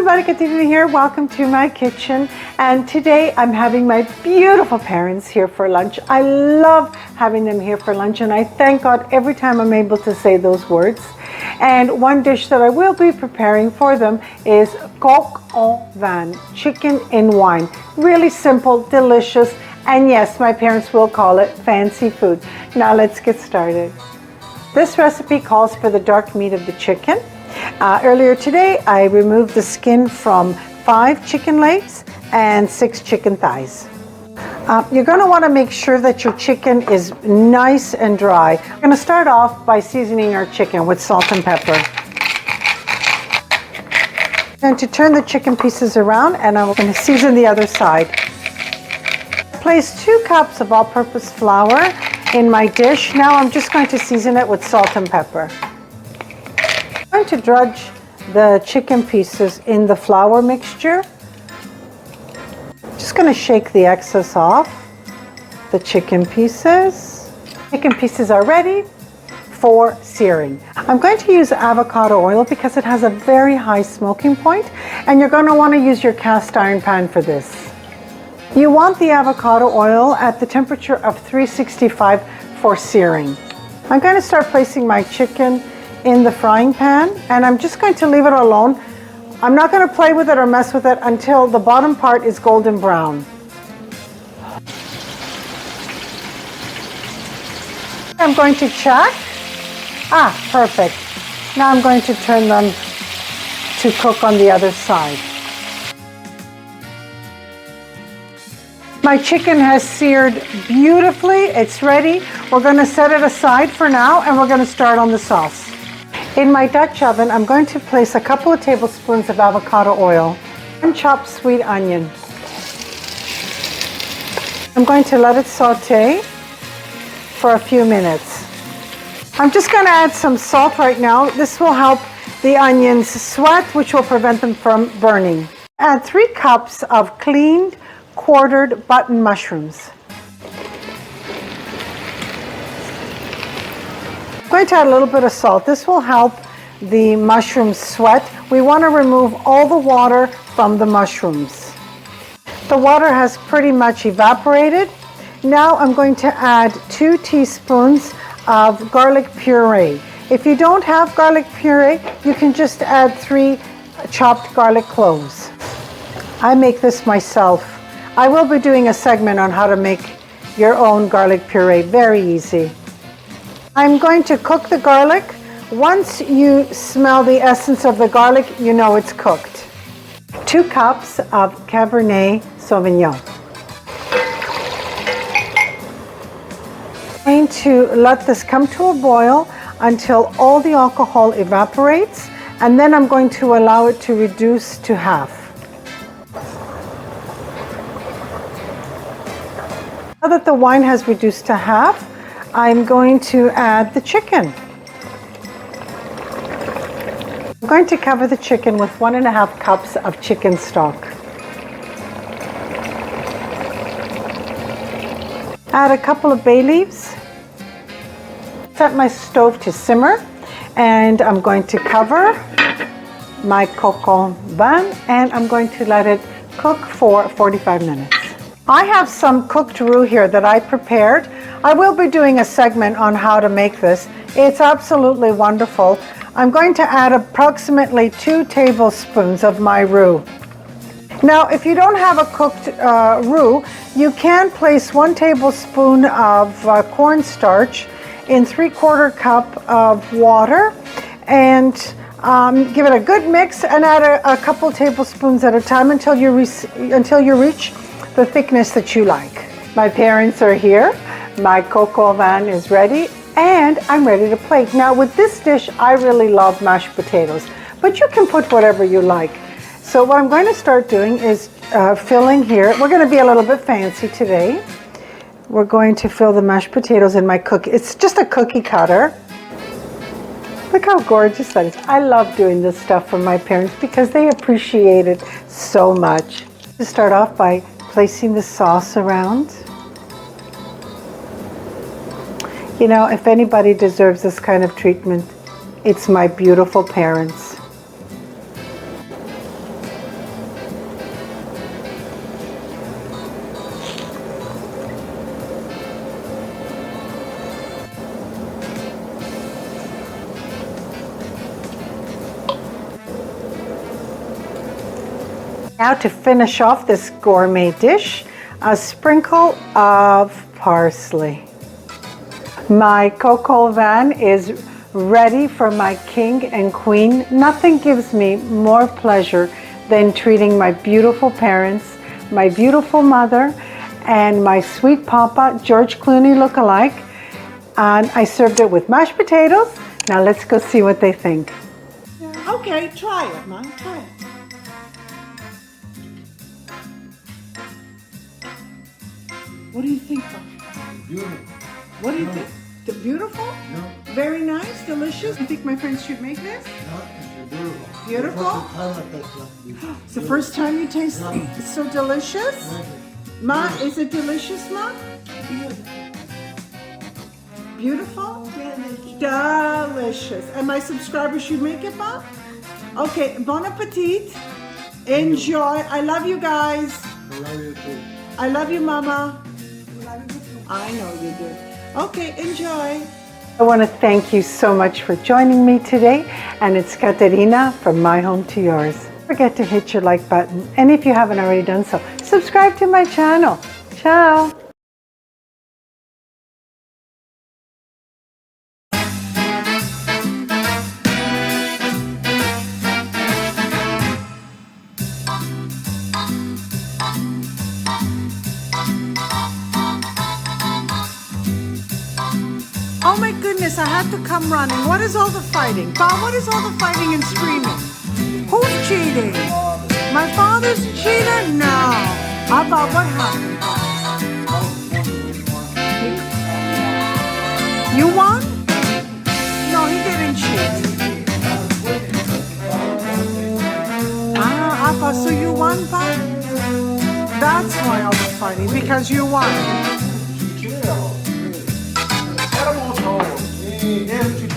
Monica TV here. Welcome to my kitchen. And today I'm having my beautiful parents here for lunch. I love having them here for lunch, and I thank God every time I'm able to say those words. And one dish that I will be preparing for them is coq au vin, chicken in wine. Really simple, delicious, and yes, my parents will call it fancy food. Now let's get started. This recipe calls for the dark meat of the chicken. Earlier today, I removed the skin from 5 chicken legs and 6 chicken thighs. You're going to want to make sure that your chicken is nice and dry. We're going to start off by seasoning our chicken with salt and pepper. I'm going to turn the chicken pieces around, and I'm going to season the other side. Place 2 cups of all-purpose flour in my dish. Now I'm just going to season it with salt and pepper. I'm going to drudge the chicken pieces in the flour mixture. Just going to shake the excess off the chicken pieces. Chicken pieces are ready for searing. I'm going to use avocado oil because it has a very high smoking point, and you're going to want to use your cast iron pan for this. You want the avocado oil at the temperature of 365 for searing. I'm going to start placing my chicken in the frying pan, and I'm just going to leave it alone. I'm not going to play with it or mess with it until the bottom part is golden brown. I'm going to check. Perfect. Now I'm going to turn them to cook on the other side. My chicken has seared beautifully. It's ready. We're going to set it aside for now, and we're going to start on the sauce. In my Dutch oven, I'm going to place a couple of tablespoons of avocado oil and chopped sweet onion. I'm going to let it saute for a few minutes. I'm just going to add some salt right now. This will help the onions sweat, which will prevent them from burning. Add 3 cups of cleaned, quartered button mushrooms. I'm going to add a little bit of salt. This will help the mushrooms sweat. We want to remove all the water from the mushrooms. The water has pretty much evaporated. Now I'm going to add 2 teaspoons of garlic puree. If you don't have garlic puree, you can just add 3 chopped garlic cloves. I make this myself. I will be doing a segment on how to make your own garlic puree. Very easy. I'm going to cook the garlic. Once you smell the essence of the garlic, you know it's cooked. 2 cups of Cabernet Sauvignon. I'm going to let this come to a boil until all the alcohol evaporates, and then I'm going to allow it to reduce to half. Now that the wine has reduced to half, I'm going to add the chicken. I'm going to cover the chicken with 1.5 cups of chicken stock. Add a couple of bay leaves. Set my stove to simmer, and I'm going to cover my coq au vin, and I'm going to let it cook for 45 minutes. I have some cooked roux here that I prepared. I will be doing a segment on how to make this. It's absolutely wonderful. I'm going to add approximately 2 tablespoons of my roux. Now, if you don't have a cooked roux, you can place 1 tablespoon of cornstarch in 3/4 cup of water, and give it a good mix, and add a couple tablespoons at a time until you reach the thickness that you like. My parents are here. My coq au vin is ready, and I'm ready to plate. Now with this dish, I really love mashed potatoes, but you can put whatever you like. So what I'm going to start doing is filling here. We're going to be a little bit fancy today. We're going to fill the mashed potatoes in my cookie. It's just a cookie cutter. Look how gorgeous that is. I love doing this stuff for my parents because they appreciate it so much. To start off by placing the sauce around. You know, if anybody deserves this kind of treatment, it's my beautiful parents. Now to finish off this gourmet dish, a sprinkle of parsley. My coco van is ready for my king and queen. Nothing gives me more pleasure than treating my beautiful parents, my beautiful mother, and my sweet papa, George Clooney look-alike. And I served it with mashed potatoes. Now let's go see what they think. Okay, try it, Mom. Try it. What do you think, Bob? Beautiful. What do you think? Beautiful? No, Very nice, delicious. You think my friends should make this? no, it's beautiful. Beautiful? It's the first time you taste it. It's so delicious. Ma, is it delicious, Ma? Beautiful? Delicious. And my subscribers should make it, Ma? Okay, bon appetit. Enjoy. I love you guys. I love you too. I love you, Mama. I know you do. Okay, enjoy. I want to thank you so much for joining me today, and it's Katerina from My Home to Yours. Don't forget to hit your like button, and if you haven't already done so, subscribe to my channel. Ciao! Oh my goodness, I had to come running. What is all the fighting? Bob, what is all the fighting and screaming? Who's cheating? My father's cheating? No. How about what happened? You won? No, he didn't cheat. Ah, Appa, so you won, Bob? That's why all the fighting, because you won. Era um